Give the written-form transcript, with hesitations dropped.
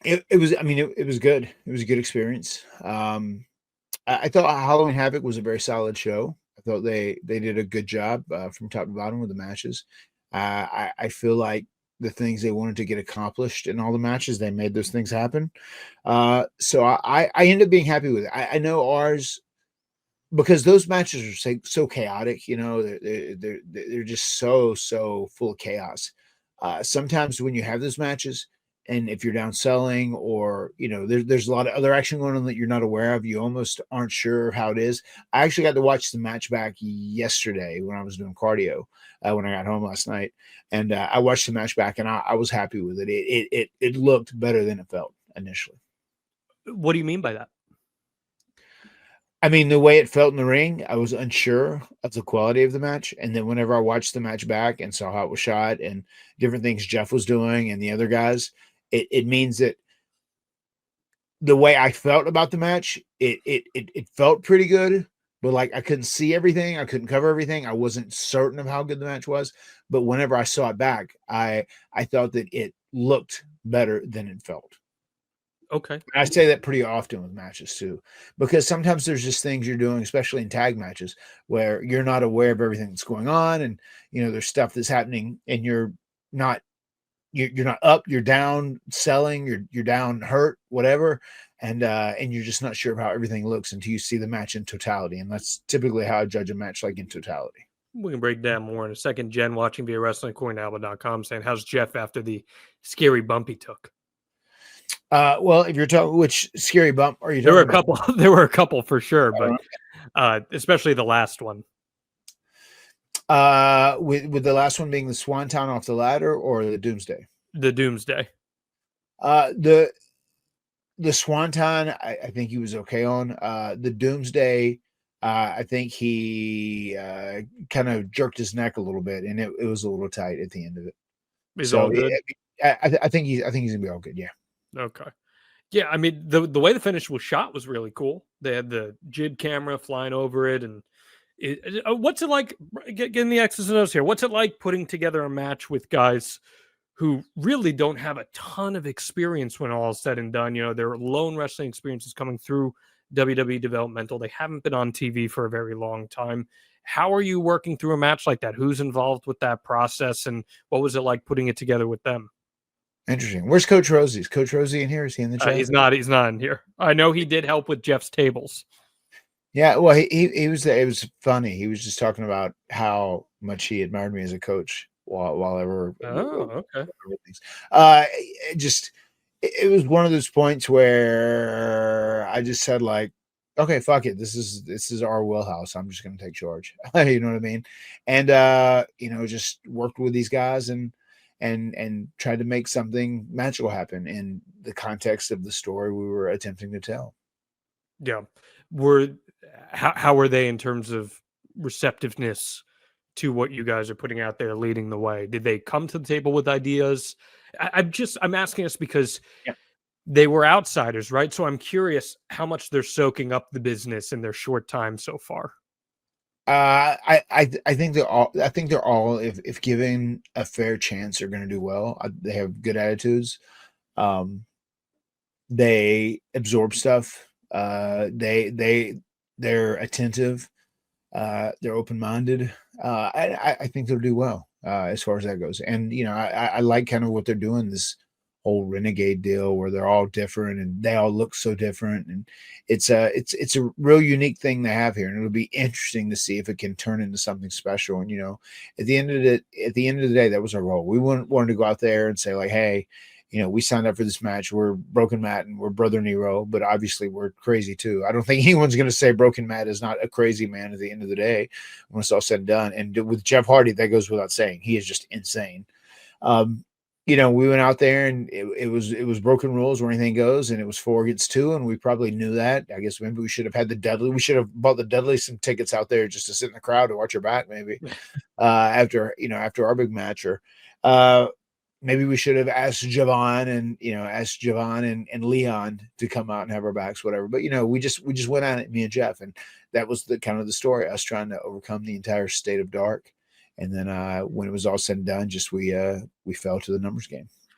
It was, I mean, it was good. It was a good experience. I thought Halloween Havoc was a very solid show. I thought they did a good job from top to bottom with the matches. I feel like the things they wanted to get accomplished in all the matches, they made those things happen. So I ended up being happy with it. I know ours, because those matches are so chaotic. You know, they're just so full of chaos. Sometimes when you have those matches, and if you're down selling, or there's a lot of other action going on that you're not aware of, you almost aren't sure how it is. I actually got to watch the match back yesterday when I was doing cardio, when I got home last night, and I watched the match back, and I was happy with it. It looked better than it felt initially. What do you mean by that? I mean, the way it felt in the ring, I was unsure of the quality of the match. And then whenever I watched the match back and saw how it was shot and different things Jeff was doing and the other guys, it means that the way I felt about the match, it felt pretty good, but like I couldn't see everything. I couldn't cover everything. I wasn't certain of how good the match was. But whenever I saw it back, I thought that it looked better than it felt. Okay. I say that pretty often with matches too, because sometimes there's just things you're doing, especially in tag matches, where you're not aware of everything that's going on, and there's stuff that's happening, and you're not up, you're down selling, you're down hurt, whatever, and you're just not sure of how everything looks until you see the match in totality, and that's typically how I judge a match, like in totality. We can break down more in a second. Jen watching via WrestlingCoinAlba.com saying, "How's Jeff after the scary bump he took?" Well, if you're talking, which scary bump are you talking There were a about? couple. There were a couple for sure, but especially the last one. With the last one being the Swanton off the ladder or the Doomsday? The Doomsday. The Swanton, I think he was okay on. The Doomsday, I think he kind of jerked his neck a little bit, and it was a little tight at the end of it. Is So all good. I think he's gonna be all good. Yeah. Okay. Yeah, I mean the way the finish was shot was really cool. They had the jib camera flying over it, and what's it like? Getting the X's and O's here. What's it like putting together a match with guys who really don't have a ton of experience when all is said and done? Their lone wrestling experiences coming through WWE developmental. They haven't been on TV for a very long time. How are you working through a match like that? Who's involved with that process, and what was it like putting it together with them? Interesting. Where's Coach Rosie? Is Coach Rosie in here? Is he in the chat? He's not. He's not in here. I know he did help with Jeff's tables. Yeah. Well, he was. It was funny. He was just talking about how much he admired me as a coach while ever. Oh, okay. It was one of those points where I just said, like, okay, fuck it. This is our wheelhouse. I'm just going to take charge. You know what I mean? And just worked with these guys and tried to make something magical happen in the context of the story we were attempting to tell. Yeah. How were they in terms of receptiveness to what you guys are putting out there, leading the way? Did they come to the table with ideas? I'm asking us because they were outsiders, right? So I'm curious how much they're soaking up the business in their short time so far. I think they're all, if given a fair chance, are going to do well. They have good attitudes. They absorb stuff. They're attentive. They're open-minded. I think they'll do well as far as that goes. And I like kind of what they're doing, this whole renegade deal where they're all different and they all look so different, and it's a real unique thing they have here, and it'll be interesting to see if it can turn into something special. And at the end of the day, that was our goal. We wanted to go out there and say, like, hey, we signed up for this match. We're Broken Matt and we're Brother Nero, but obviously we're crazy too. I don't think anyone's going to say Broken Matt is not a crazy man at the end of the day when it's all said and done. And with Jeff Hardy, that goes without saying. He is just insane. We went out there and it was broken rules where anything goes, and it was 4 against 2, and we probably knew that. I guess maybe we should have had the Dudley. We should have bought the Dudley some tickets out there just to sit in the crowd to watch her back, maybe after our big match, or maybe we should have asked Javon and Leon to come out and have our backs, whatever. But we just went at it, me and Jeff, and that was the kind of the story. Us trying to overcome the entire state of dark. And then when it was all said and done, we fell to the numbers game.